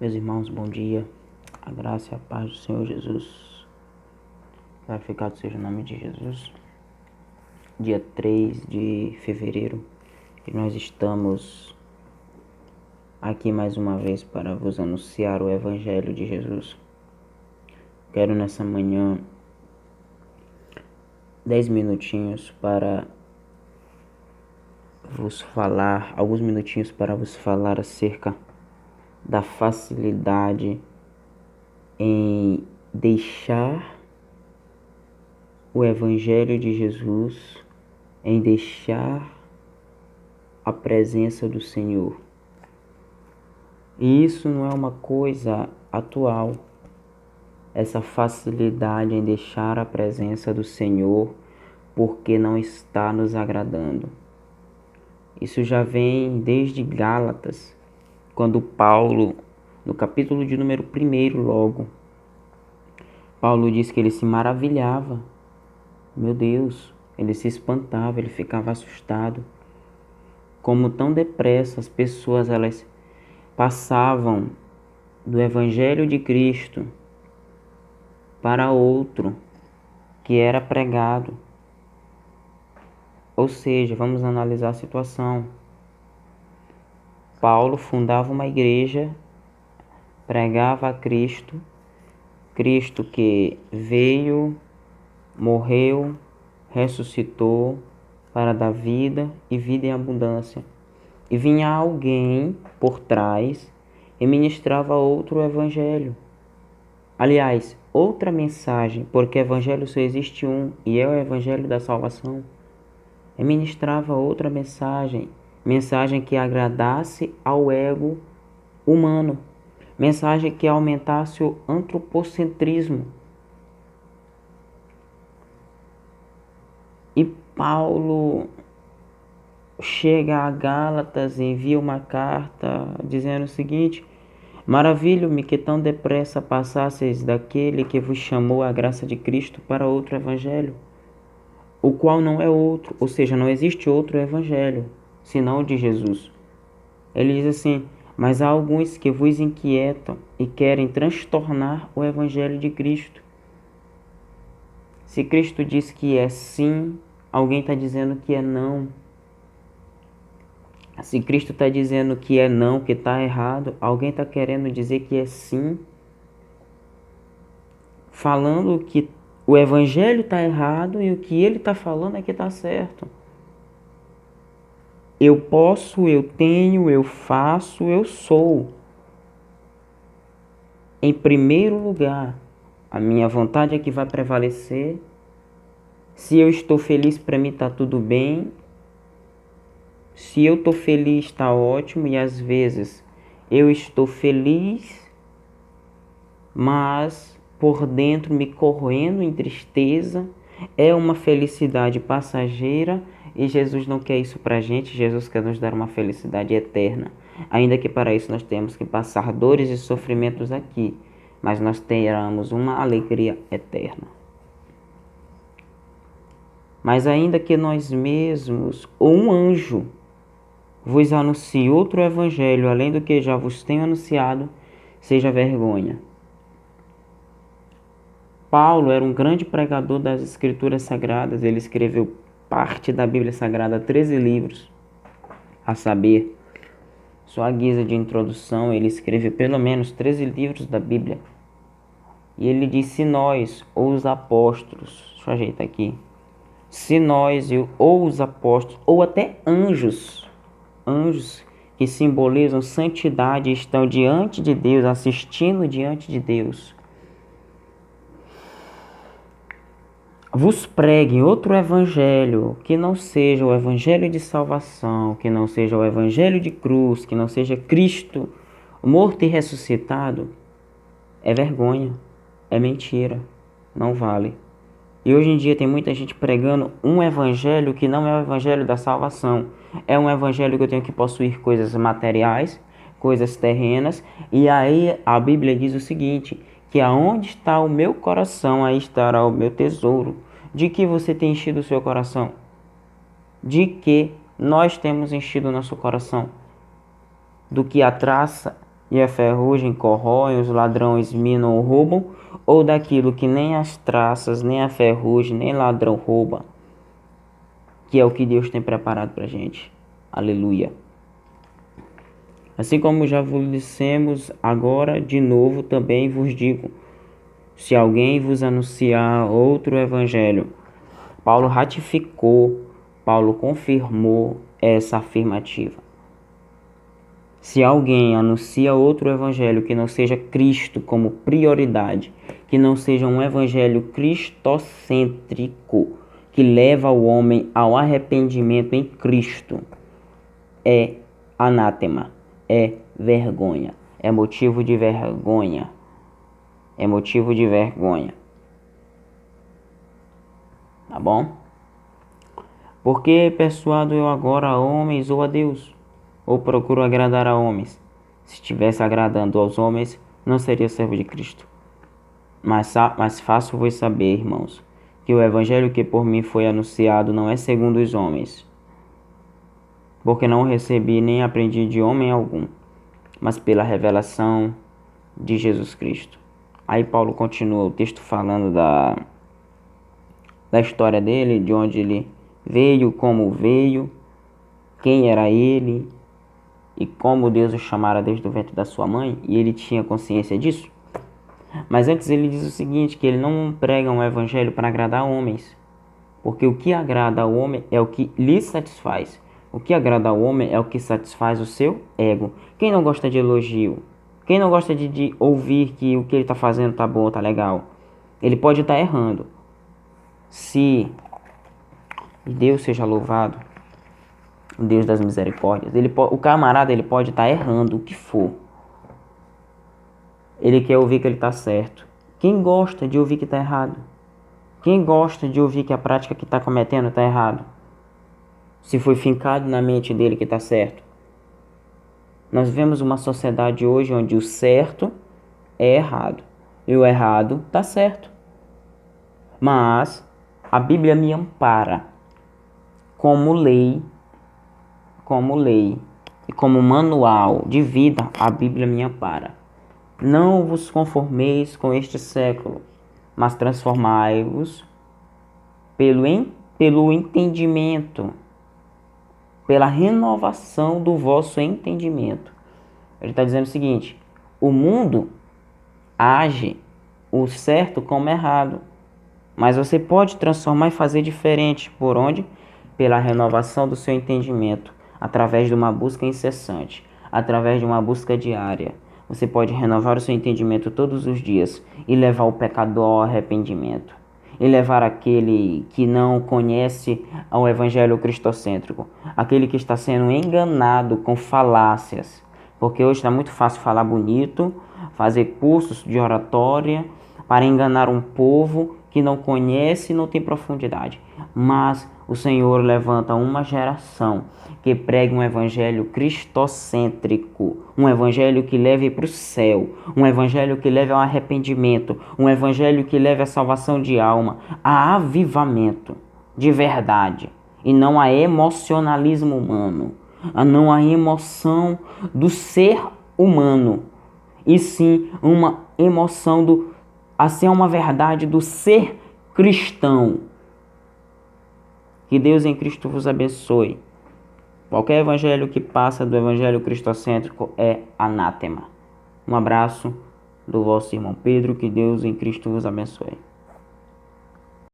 Meus irmãos, bom dia. A graça e a paz do Senhor Jesus. Glorificado seja o nome de Jesus. Dia 3 de fevereiro. E nós estamos aqui mais uma vez para vos anunciar o Evangelho de Jesus. Quero nessa manhã 10 minutinhos para vos falar, alguns minutinhos para vos falar acerca da facilidade em deixar o Evangelho de Jesus, em deixar a presença do Senhor. E isso não é uma coisa atual, essa facilidade em deixar a presença do Senhor porque não está nos agradando. Isso já vem desde Gálatas, quando Paulo, no capítulo de número 1 logo, Paulo diz que ele se maravilhava. Meu Deus, ele se espantava, ele ficava assustado. Como tão depressa as pessoas elas passavam do Evangelho de Cristo para outro que era pregado. Ou seja, vamos analisar a situação. Paulo fundava uma igreja, pregava a Cristo, Cristo que veio, morreu, ressuscitou para dar vida e vida em abundância. E vinha alguém por trás e ministrava outro evangelho. Aliás, outra mensagem, porque evangelho só existe um e é o evangelho da salvação. E ministrava outra mensagem, mensagem que agradasse ao ego humano, mensagem que aumentasse o antropocentrismo. E Paulo chega a Gálatas e envia uma carta dizendo o seguinte: maravilho-me que tão depressa passasseis daquele que vos chamou a graça de Cristo para outro evangelho, o qual não é outro, ou seja, não existe outro evangelho, senão o de Jesus. Ele diz assim: mas há alguns que vos inquietam e querem transtornar o evangelho de Cristo. Se Cristo diz que é sim, alguém está dizendo que é não. Se Cristo está dizendo que é não, que está errado, alguém está querendo dizer que é sim, falando que o evangelho está errado e o que ele está falando é que está certo. Eu posso, eu tenho, eu faço, eu sou. Em primeiro lugar, a minha vontade é que vai prevalecer. Se eu estou feliz, para mim está tudo bem. Se eu estou feliz, está ótimo. E às vezes eu estou feliz, mas por dentro me corroendo em tristeza. É uma felicidade passageira e Jesus não quer isso para a gente. Jesus quer nos dar uma felicidade eterna. Ainda que para isso nós temos que passar dores e sofrimentos aqui, mas nós teremos uma alegria eterna. Mas ainda que nós mesmos ou um anjo vos anuncie outro evangelho além do que já vos tenho anunciado, seja vergonha. Paulo era um grande pregador das Escrituras Sagradas. Ele escreveu parte da Bíblia Sagrada, 13 livros, a saber, só a guisa de introdução, ele escreveu pelo menos 13 livros da Bíblia. E ele diz: se nós, ou os apóstolos, deixa eu ajeitar aqui, se nós, ou os apóstolos, ou até anjos que simbolizam santidade, estão diante de Deus, assistindo diante de Deus, vos preguem outro evangelho, que não seja o evangelho de salvação, que não seja o evangelho de cruz, que não seja Cristo morto e ressuscitado, é vergonha, é mentira, não vale. E hoje em dia tem muita gente pregando um evangelho que não é o evangelho da salvação. É um evangelho que eu tenho que possuir coisas materiais, coisas terrenas. E aí a Bíblia diz o seguinte, que aonde está o meu coração, aí estará o meu tesouro. De que você tem enchido o seu coração? De que nós temos enchido o nosso coração? Do que a traça e a ferrugem corroem, os ladrões minam ou roubam, ou daquilo que nem as traças, nem a ferrugem, nem ladrão rouba, que é o que Deus tem preparado para a gente. Aleluia. Assim como já vos dissemos, agora de novo também vos digo, se alguém vos anunciar outro evangelho, Paulo ratificou, Paulo confirmou essa afirmativa. Se alguém anuncia outro evangelho que não seja Cristo como prioridade, que não seja um evangelho cristocêntrico, que leva o homem ao arrependimento em Cristo, é anátema, é vergonha, é motivo de vergonha, é motivo de vergonha. Tá bom? Porque persuado eu agora a homens ou a Deus? Ou procuro agradar a homens? Se estivesse agradando aos homens, não seria servo de Cristo. Mas faço-vos saber, irmãos, que o evangelho que por mim foi anunciado não é segundo os homens, porque não recebi nem aprendi de homem algum, mas pela revelação de Jesus Cristo. Aí Paulo continua o texto falando da história dele, de onde ele veio, como veio, quem era ele e como Deus o chamara desde o ventre da sua mãe, e ele tinha consciência disso. Mas antes ele diz o seguinte, que ele não prega um evangelho para agradar homens, porque o que agrada ao homem é o que lhe satisfaz. O que agrada ao homem é o que satisfaz o seu ego. Quem não gosta de elogio? Quem não gosta de ouvir que o que ele está fazendo tá bom, tá legal? Ele pode estar errando. Se Deus seja louvado, o Deus das misericórdias, o camarada ele pode estar errando o que for. Ele quer ouvir que ele está certo. Quem gosta de ouvir que está errado? Quem gosta de ouvir que a prática que está cometendo está errado? Se foi fincado na mente dele que está certo. Nós vemos uma sociedade hoje onde o certo é errado e o errado está certo. Mas a Bíblia me ampara como lei e como manual de vida. A Bíblia me ampara. Não vos conformeis com este século, mas transformai-vos pelo entendimento, pela renovação do vosso entendimento. Ele está dizendo o seguinte: o mundo age o certo como errado, mas você pode transformar e fazer diferente. Por onde? Pela renovação do seu entendimento, através de uma busca incessante, através de uma busca diária. Você pode renovar o seu entendimento todos os dias e levar o pecador ao arrependimento. E levar aquele que não conhece ao evangelho cristocêntrico, aquele que está sendo enganado com falácias. Porque hoje está muito fácil falar bonito, fazer cursos de oratória para enganar um povo que não conhece e não tem profundidade. Mas o Senhor levanta uma geração que pregue um evangelho cristocêntrico, um evangelho que leve para o céu, um evangelho que leve ao arrependimento, um evangelho que leve à salvação de alma, a avivamento de verdade, e não a emocionalismo humano, não a emoção do ser humano, e sim uma emoção assim, uma verdade do ser cristão. Que Deus em Cristo vos abençoe. Qualquer evangelho que passa do evangelho cristocêntrico é anátema. Um abraço do vosso irmão Pedro. Que Deus em Cristo vos abençoe.